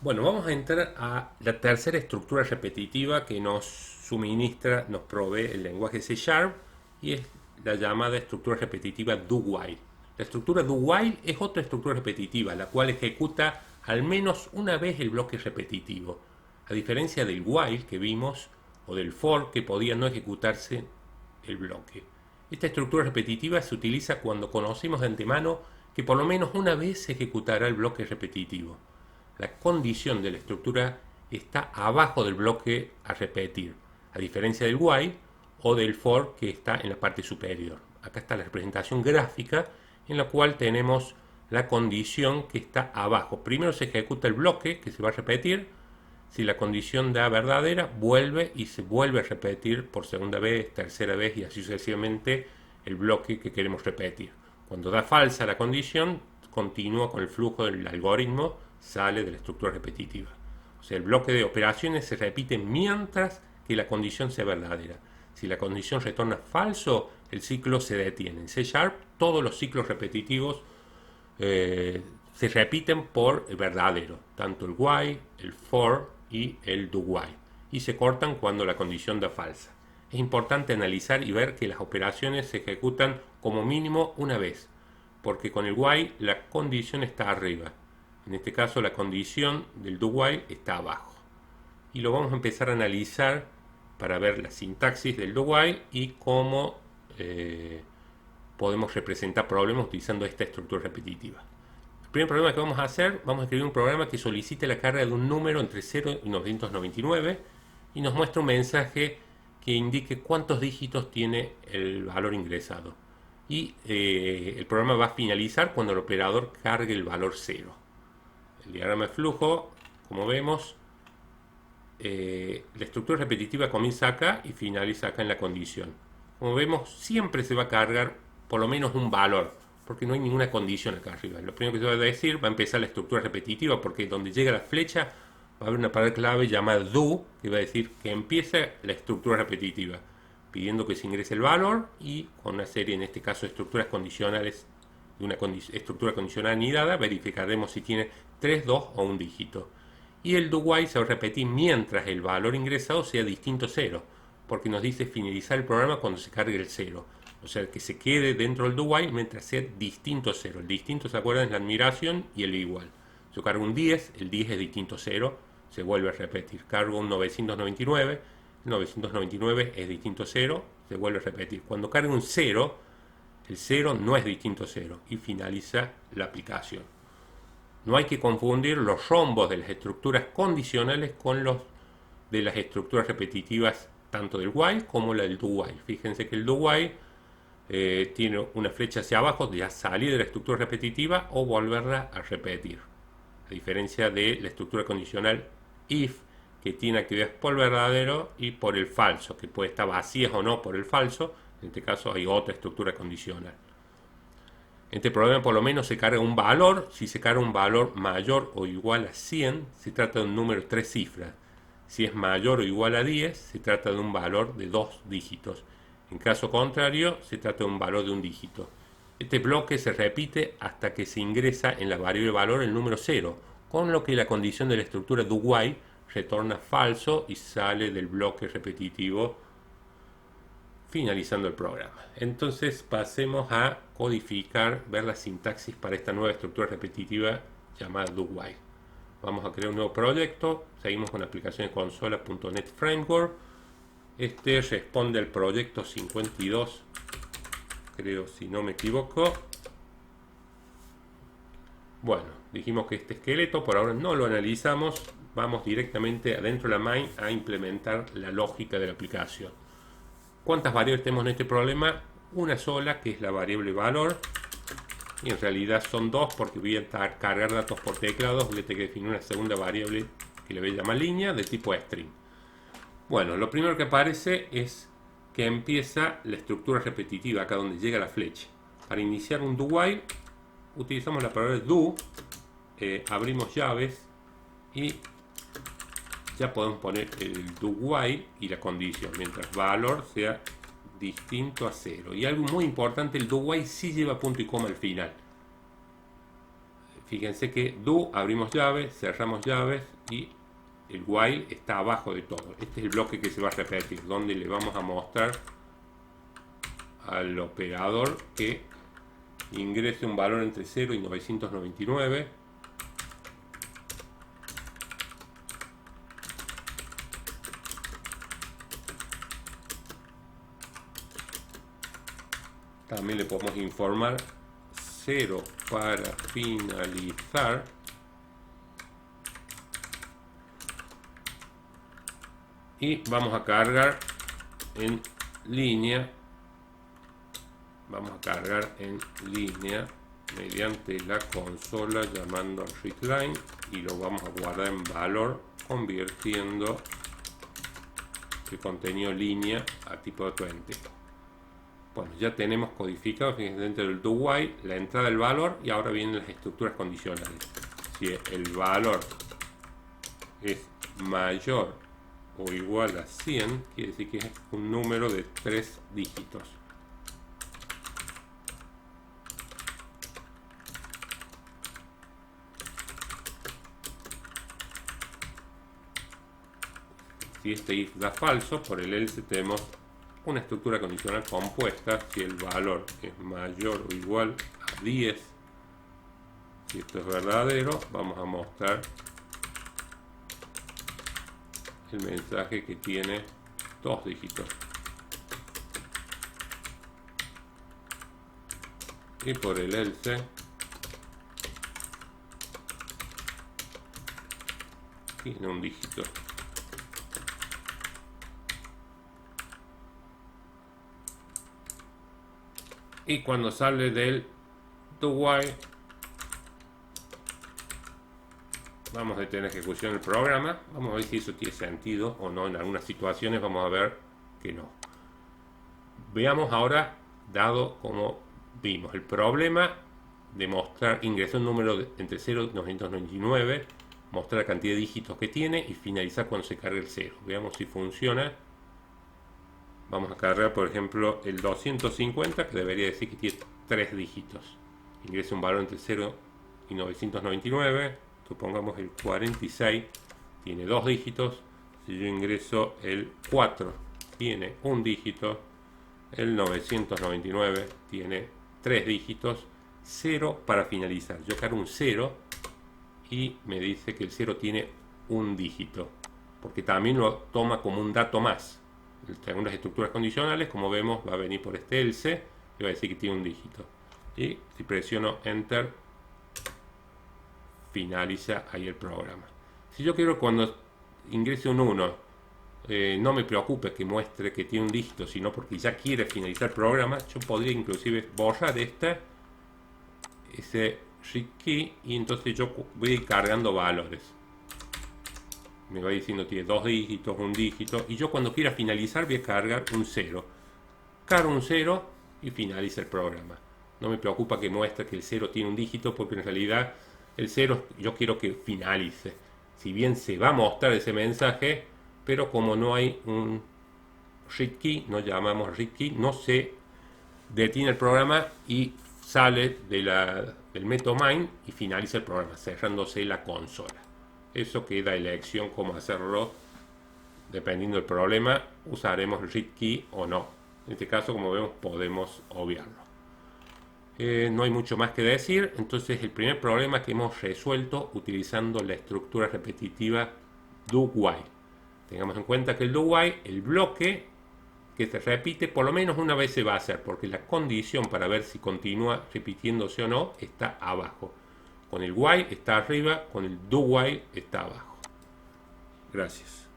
Bueno, vamos a entrar a la tercera estructura repetitiva que nos suministra, nos provee el lenguaje C Sharp y es la llamada estructura repetitiva do-while. La estructura do-while es otra estructura repetitiva, la cual ejecuta al menos una vez el bloque repetitivo, a diferencia del while que vimos o del for que podía no ejecutarse el bloque. Esta estructura repetitiva se utiliza cuando conocemos de antemano que por lo menos una vez se ejecutará el bloque repetitivo. La condición de la estructura está abajo del bloque a repetir, a diferencia del while o del for que está en la parte superior. Acá está la representación gráfica en la cual tenemos la condición que está abajo. Primero se ejecuta el bloque que se va a repetir. Si la condición da verdadera, vuelve y se vuelve a repetir por segunda vez, tercera vez y así sucesivamente el bloque que queremos repetir. Cuando da falsa la condición, continúa con el flujo del algoritmo, sale de la estructura repetitiva. O sea, el bloque de operaciones se repite mientras que la condición sea verdadera. Si la condición retorna falso, el ciclo se detiene. En C Sharp, todos los ciclos repetitivos se repiten por verdadero, tanto el while, el for y el do while, y se cortan cuando la condición da falsa. Es importante analizar y ver que las operaciones se ejecutan como mínimo una vez, porque con el while la condición está arriba. En este caso la condición del do while está abajo. Y lo vamos a empezar a analizar para ver la sintaxis del do while y cómo podemos representar problemas utilizando esta estructura repetitiva. El primer problema que vamos a hacer, vamos a escribir un programa que solicite la carga de un número entre 0 y 999 y nos muestra un mensaje que indique cuántos dígitos tiene el valor ingresado. Y el programa va a finalizar cuando el operador cargue el valor 0. El diagrama de flujo, como vemos, la estructura repetitiva comienza acá y finaliza acá en la condición. Como vemos, siempre se va a cargar por lo menos un valor, porque no hay ninguna condición acá arriba. Lo primero que se va a decir, va a empezar la estructura repetitiva, porque donde llega la flecha va a haber una palabra clave llamada do, que va a decir que empieza la estructura repetitiva, pidiendo que se ingrese el valor y con una serie, en este caso, de estructuras condicionales, de una estructura condicional anidada, verificaremos si tiene 3, 2 o un dígito. Y el do while se va a repetir mientras el valor ingresado sea distinto a 0, porque nos dice finalizar el programa cuando se cargue el 0. O sea, que se quede dentro del do while mientras sea distinto a 0. El distinto, ¿se acuerdan? Es la admiración y el igual. Yo cargo un 10, el 10 es distinto a 0, se vuelve a repetir. Cargo un 999, el 999 es distinto a 0, se vuelve a repetir. Cuando cargo un 0, el 0 no es distinto a 0 y finaliza la aplicación. No hay que confundir los rombos de las estructuras condicionales con los de las estructuras repetitivas tanto del while como la del do while. Fíjense que el do while tiene una flecha hacia abajo de ya salir de la estructura repetitiva o volverla a repetir. A diferencia de la estructura condicional if, que tiene actividades por verdadero y por el falso, que puede estar vacías o no por el falso. En este caso hay otra estructura condicional. En este problema por lo menos se carga un valor. Si se carga un valor mayor o igual a 100, se trata de un número de 3 cifras. Si es mayor o igual a 10, se trata de un valor de 2 dígitos. En caso contrario, se trata de un valor de un dígito. Este bloque se repite hasta que se ingresa en la variable valor el número 0, con lo que la condición de la estructura do while retorna falso y sale del bloque repetitivo, finalizando el programa. Entonces pasemos a codificar, ver la sintaxis para esta nueva estructura repetitiva llamada do while. Vamos a crear un nuevo proyecto, seguimos con la aplicación de consola.NET Framework. Este responde al proyecto 52, creo, si no me equivoco. Bueno, dijimos que este esqueleto por ahora no lo analizamos, vamos directamente adentro de la main a implementar la lógica de la aplicación. ¿Cuántas variables tenemos en este problema? Una sola, que es la variable valor, y en realidad son dos porque voy a cargar datos por teclado. Voy a tener que definir una segunda variable que le voy a llamar línea de tipo string. Bueno, lo primero que aparece es que empieza la estructura repetitiva, acá donde llega la flecha. Para iniciar un do while utilizamos la palabra do, abrimos llaves y ya podemos poner el do while y la condición, mientras valor sea distinto a 0. Y algo muy importante, el do while sí lleva punto y coma al final. fíjense que do abrimos llaves, cerramos llaves y el while está abajo de todo. Este es el bloque que se va a repetir, donde le vamos a mostrar al operador que ingrese un valor entre 0 y 999. También le podemos informar 0 para finalizar. Y vamos a cargar en línea. Vamos a cargar en línea mediante la consola llamando al readline y lo vamos a guardar en valor convirtiendo el contenido línea a tipo de 20. Bueno, ya tenemos codificado, fíjense, dentro del do while la entrada del valor y ahora vienen las estructuras condicionales. Si el valor es mayor o igual a 100, quiere decir que es un número de 3 dígitos. Si este if da falso, por el else tenemos una estructura condicional compuesta. Si el valor es mayor o igual a 10, si esto es verdadero, vamos a mostrar el mensaje que tiene 2 dígitos. Y por el else tiene un dígito. Y cuando sale del do while, vamos a detener ejecución del programa. Vamos a ver si eso tiene sentido o no. En algunas situaciones vamos a ver que no. Veamos ahora, dado como vimos el problema de mostrar, ingresar un número entre 0 y 999, mostrar la cantidad de dígitos que tiene y finalizar cuando se cargue el 0. Veamos si funciona. Vamos a cargar, por ejemplo, el 250, que debería decir que tiene 3 dígitos. Ingresa un valor entre 0 y 999. Supongamos el 46 tiene 2 dígitos. Si yo ingreso el 4, tiene un dígito. El 999 tiene 3 dígitos. 0 para finalizar. Yo cargo un 0 y me dice que el 0 tiene un dígito, porque también lo toma como un dato más. Según las estructuras condicionales, como vemos, va a venir por este else y va a decir que tiene un dígito. Y si presiono enter, finaliza ahí el programa. Si yo quiero cuando ingrese un 1 no me preocupe que muestre que tiene un dígito, sino porque ya quiere finalizar el programa, yo podría inclusive borrar ese read key y entonces yo voy a ir cargando valores. Me va diciendo tiene 2 dígitos, un dígito, y yo cuando quiera finalizar voy a cargar un 0. Cargo un 0 y finaliza el programa. No me preocupa que muestre que el 0 tiene un dígito, porque en realidad el 0 yo quiero que finalice. Si bien se va a mostrar ese mensaje, pero como no hay un read key, no llamamos read key, no se detiene el programa y sale del método main y finaliza el programa, cerrándose la consola. Eso queda a elección cómo hacerlo. Dependiendo del problema, usaremos el read key o no. En este caso, como vemos, podemos obviarlo. No hay mucho más que decir. Entonces, el primer problema que hemos resuelto utilizando la estructura repetitiva do while. Tengamos en cuenta que el do while, el bloque que se repite, por lo menos una vez se va a hacer, porque la condición para ver si continúa repitiéndose o no está abajo. Con el while está arriba, con el do while está abajo. Gracias.